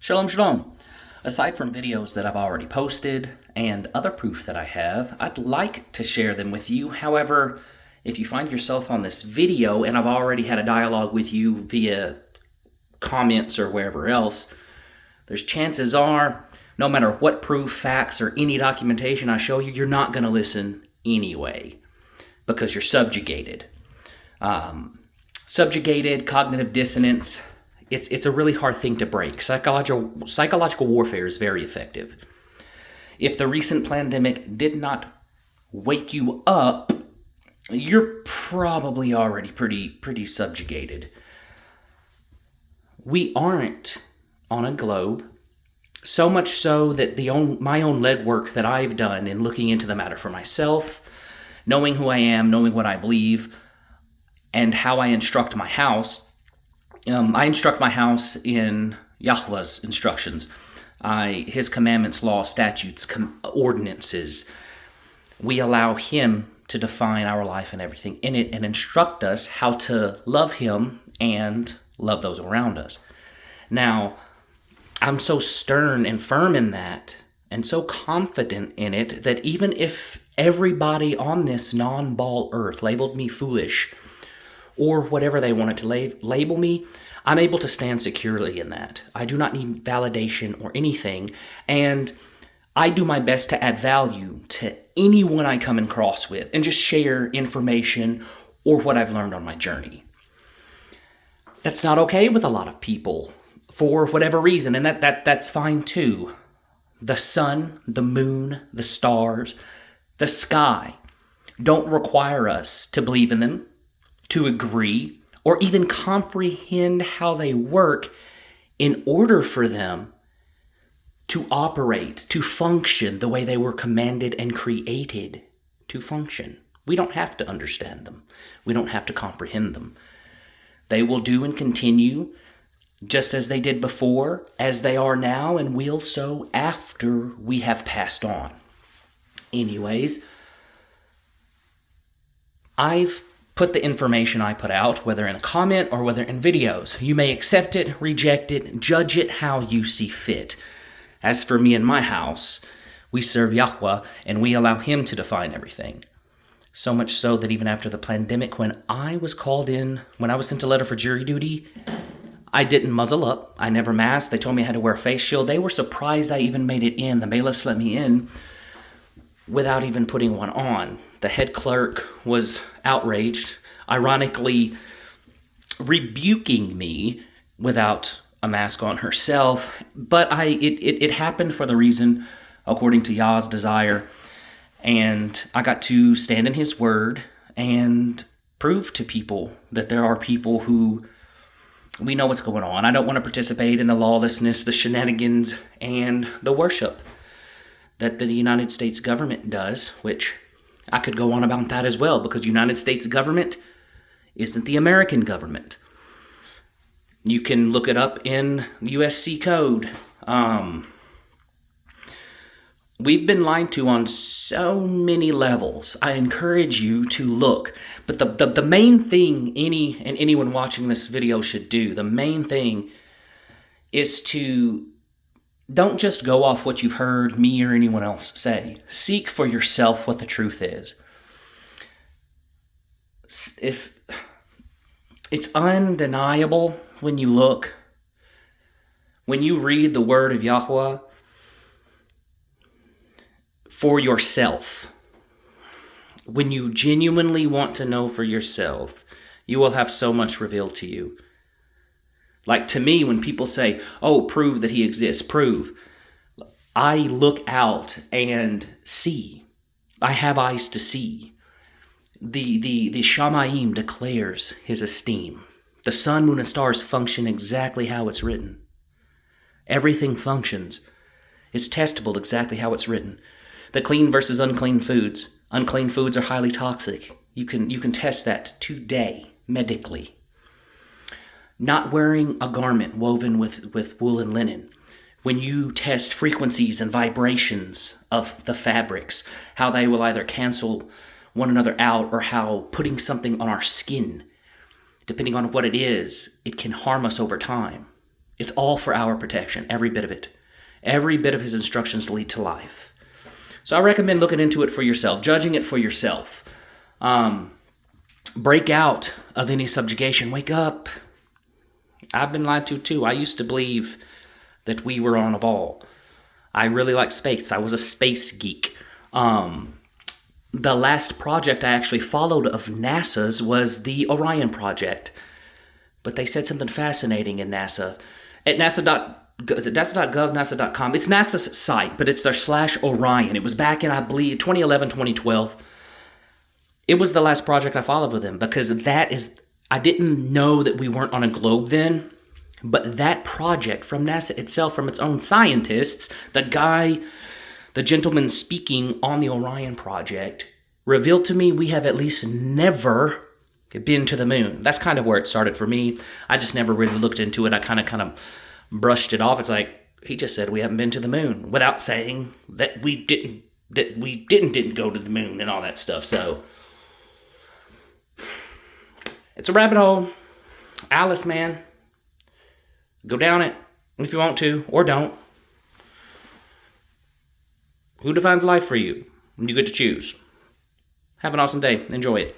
Shalom, shalom. Aside from videos that I've already posted and other proof that I have, I'd like to share them with you. However, if you find yourself on this video and I've already had a dialogue with you via comments or wherever else, there's chances are, no matter what proof, facts, or any documentation I show you, you're not going to listen anyway because you're subjugated. Subjugated, cognitive dissonance, it's a really hard thing to break. Psychological warfare is very effective. If the recent pandemic did not wake you up, you're probably already pretty subjugated. We aren't on a globe, so much so that my own lead work that I've done in looking into the matter for myself, knowing who I am, knowing what I believe, and how I instruct my house. I instruct my house in Yahweh's instructions, His commandments, laws, statutes, ordinances. We allow Him to define our life and everything in it and instruct us how to love Him and love those around us. Now, I'm so stern and firm in that and so confident in it that even if everybody on this non-ball earth labeled me foolish or whatever they wanted to label me, I'm able to stand securely in that. I do not need validation or anything, and I do my best to add value to anyone I come across with and just share information or what I've learned on my journey. That's not okay with a lot of people for whatever reason, and that's fine too. The sun, the moon, the stars, the sky don't require us to believe in them, to agree, or even comprehend how they work in order for them to operate, to function the way they were commanded and created to function. We don't have to understand them. We don't have to comprehend them. They will do and continue just as they did before, as they are now, and will so after we have passed on. Anyways, I've put the information I put out, whether in a comment or whether in videos. You may accept it, reject it, judge it how you see fit. As for me and my house, we serve Yahweh and we allow Him to define everything. So much so that even after the pandemic, when I was called in, when I was sent a letter for jury duty, I didn't muzzle up. I never masked. They told me I had to wear a face shield. They were surprised I even made it in. The bailiffs let me in without even putting one on. The head clerk was outraged, ironically rebuking me without a mask on herself. But it happened for the reason, according to Yah's desire, and I got to stand in His word and prove to people that there are people who we know what's going on. I don't want to participate in the lawlessness, the shenanigans, and the worship that the United States government does, which I could go on about that as well, because the United States government isn't the American government. You can look it up in USC code. We've been lied to on so many levels. I encourage you to look. But the main thing anyone watching this video should do, the main thing is to don't just go off what you've heard me or anyone else say. Seek for yourself what the truth is. If it's undeniable when you look, when you read the word of Yahweh for yourself, when you genuinely want to know for yourself, you will have so much revealed to you. Like to me, when people say, oh, prove that He exists, prove. I look out and see. I have eyes to see. The Shamayim declares His esteem. The sun, moon, and stars function exactly how it's written. Everything functions. It's testable exactly how it's written. The clean versus unclean foods. Unclean foods are highly toxic. You can test that today, medically. Not wearing a garment woven with wool and linen. When you test frequencies and vibrations of the fabrics, how they will either cancel one another out or how putting something on our skin, depending on what it is, it can harm us over time. It's all for our protection, every bit of it. Every bit of his instructions lead to life. So I recommend looking into it for yourself, judging it for yourself. Break out of any subjugation. Wake up. I've been lied to too. I used to believe that we were on a ball. I really like space. I was a space geek. The last project I actually followed of NASA's was the Orion project. But they said something fascinating in NASA. At is it NASA.gov, NASA.com? It's NASA's site, but it's their /Orion. It was back in, I believe, 2011, 2012. It was the last project I followed with them because I didn't know that we weren't on a globe then, but that project from NASA itself, from its own scientists, the gentleman speaking on the Orion project, revealed to me we have at least never been to the moon. That's kind of where it started for me. I just never really looked into it. I kind of brushed it off. It's like, he just said we haven't been to the moon without saying that we didn't go to the moon and all that stuff. So it's a rabbit hole. Alice, man. Go down it if you want to, or don't. Who defines life for you? You get to choose. Have an awesome day. Enjoy it.